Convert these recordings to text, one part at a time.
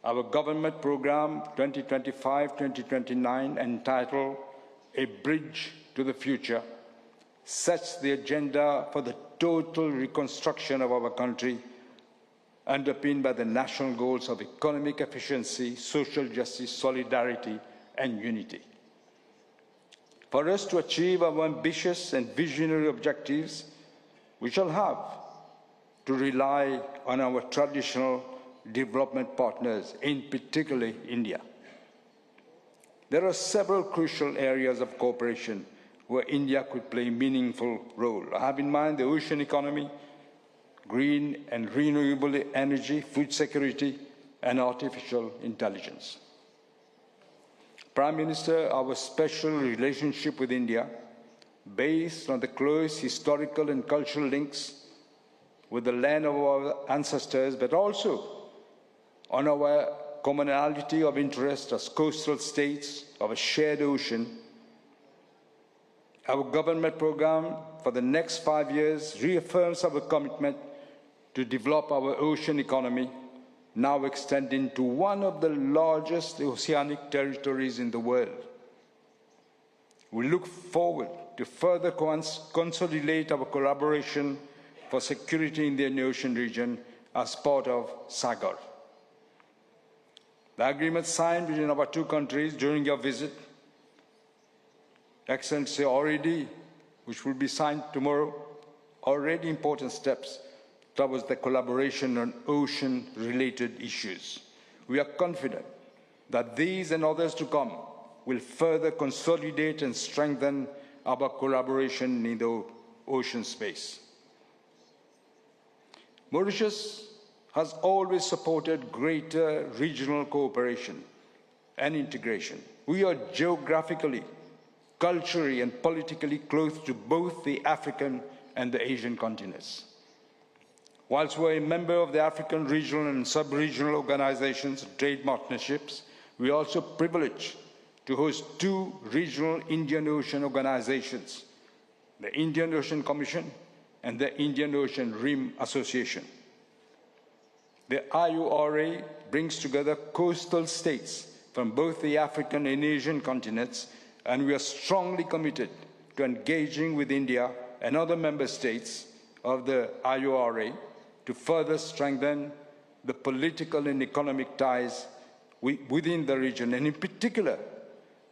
Our government program 2025-2029, entitled A Bridge to the Future, sets the agenda for the total reconstruction of our country, underpinned by the national goals of economic efficiency, social justice, solidarity, and unity. For us to achieve our ambitious and visionary objectives, we shall have to rely on our traditional development partners, in particular India. There are several crucial areas of cooperation where India could play a meaningful role. I have in mind the ocean economy, green and renewable energy, food security, and artificial intelligence. Prime Minister, our special relationship with India, based on the close historical and cultural links with the land of our ancestors, but also on our commonality of interest as coastal states of a shared ocean, our government program for the next 5 years reaffirms our commitment to develop our ocean economy, now extending to one of the largest oceanic territories in the world. We look forward to further consolidate our collaboration for security in the Indian Ocean region as part of SAGAR. The agreement signed between our two countries during your visit, Excellency, already, which will be signed tomorrow, already important steps towards the collaboration on ocean-related issues. We are confident that these and others to come will further consolidate and strengthen our collaboration in the ocean space. Mauritius has always supported greater regional cooperation and integration. We are geographically, culturally, and politically close to both the African and the Asian continents. Whilst we're a member of the African regional and sub-regional organizations and trade partnerships, we are also privileged to host two regional Indian Ocean organizations, the Indian Ocean Commission and the Indian Ocean Rim Association. The IORA brings together coastal states from both the African and Asian continents, and we are strongly committed to engaging with India and other member states of the IORA to further strengthen the political and economic ties within the region, and in particular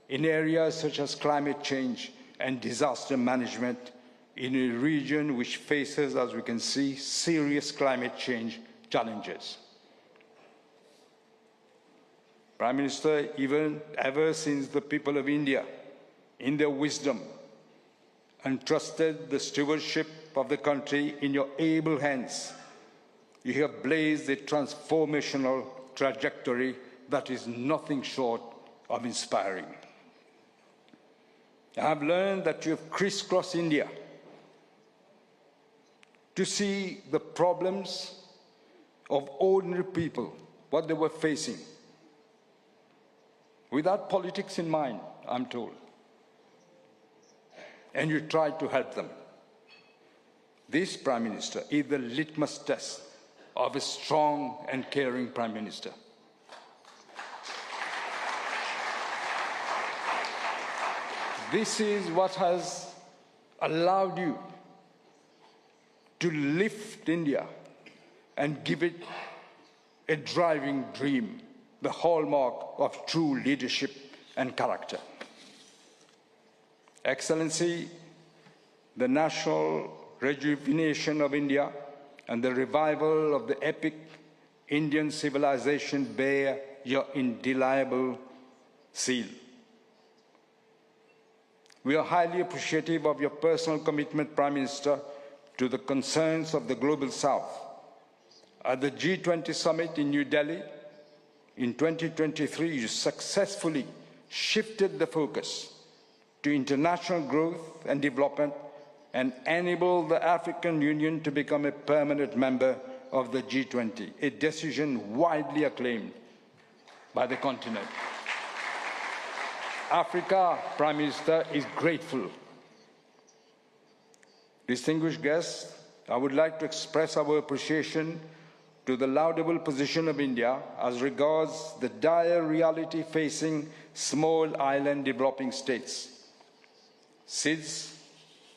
in areas such as climate change and disaster management in a region which faces, as we can see, serious climate change challenges. Prime Minister, ever since the people of India, in their wisdom, entrusted the stewardship of the country in your able hands, you have blazed a transformational trajectory that is nothing short of inspiring. I have learned that you have crisscrossed India to see the problems of ordinary people, what they were facing, without politics in mind, I'm told. And you tried to help them. This, Prime Minister, is the litmus test of a strong and caring Prime Minister. This is what has allowed you to lift India and give it a driving dream, the hallmark of true leadership and character. Excellency, the national rejuvenation of India and the revival of the epic Indian civilization bear your indelible seal. We are highly appreciative of your personal commitment, Prime Minister, to the concerns of the Global South. At the G20 Summit in New Delhi in 2023, you successfully shifted the focus to international growth and development and enabled the African Union to become a permanent member of the G20, a decision widely acclaimed by the continent. Africa, Prime Minister, is grateful. Distinguished guests, I would like to express our appreciation to the laudable position of India as regards the dire reality facing small island developing states. SIDS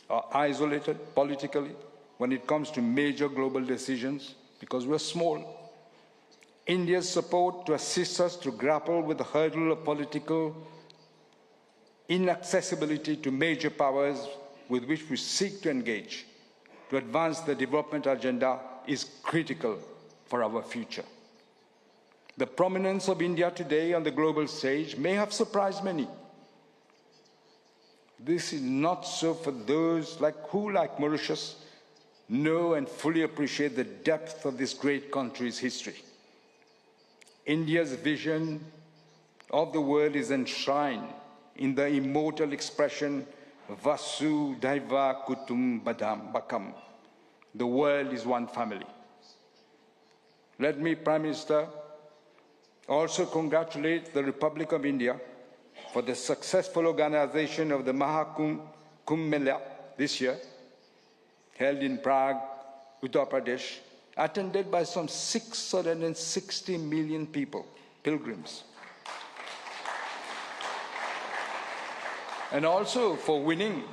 are isolated politically when it comes to major global decisions because we're small. India's support to assist us to grapple with the hurdle of political inaccessibility to major powers with which we seek to engage to advance the development agenda is critical for our future. The prominence of India today on the global stage may have surprised many. This is not so for those who, like Mauritius, know and fully appreciate the depth of this great country's history. India's vision of the world is enshrined in the immortal expression Vasudhaiva Kutumbakam. The world is one family. Let me, Prime Minister, also congratulate the Republic of India for the successful organization of the Kumbh Mela this year, held in Prague, Uttar Pradesh, attended by some 660 million people, pilgrims. And also for winning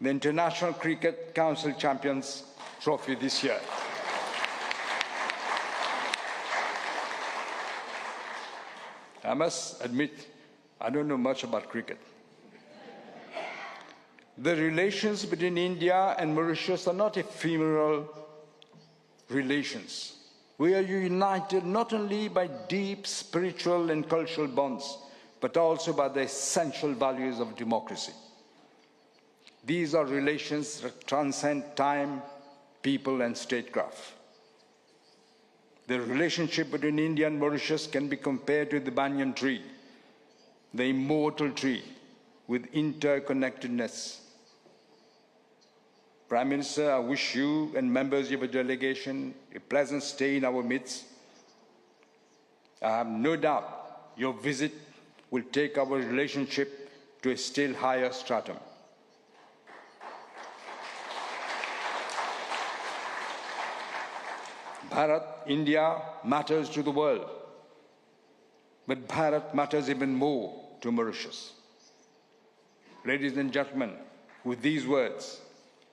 the International Cricket Council Champions Trophy this year. I must admit, I don't know much about cricket. The relations between India and Mauritius are not ephemeral relations. We are united not only by deep spiritual and cultural bonds, but also by the essential values of democracy. These are relations that transcend time, people, and statecraft. The relationship between India and Mauritius can be compared to the banyan tree, the immortal tree with interconnectedness. Prime Minister, I wish you and members of your delegation a pleasant stay in our midst. I have no doubt your visit will take our relationship to a still higher stratum. Bharat, India matters to the world, but Bharat matters even more to Mauritius. Ladies and gentlemen, with these words,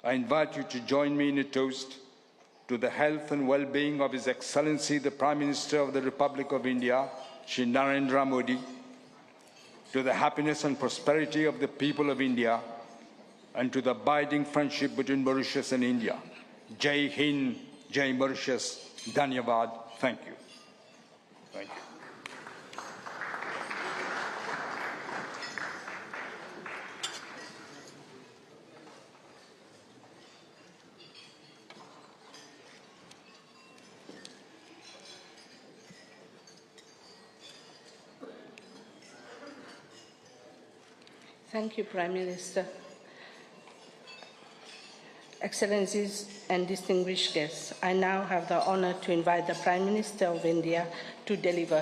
I invite you to join me in a toast to the health and well-being of His Excellency, the Prime Minister of the Republic of India, Shri Narendra Modi, to the happiness and prosperity of the people of India, and to the abiding friendship between Mauritius and India. Jai Hind, Jai Mauritius, Dhanyavad. Thank you. Thank you. Thank you, Prime Minister. Excellencies and distinguished guests, I now have the honor to invite the Prime Minister of India to deliver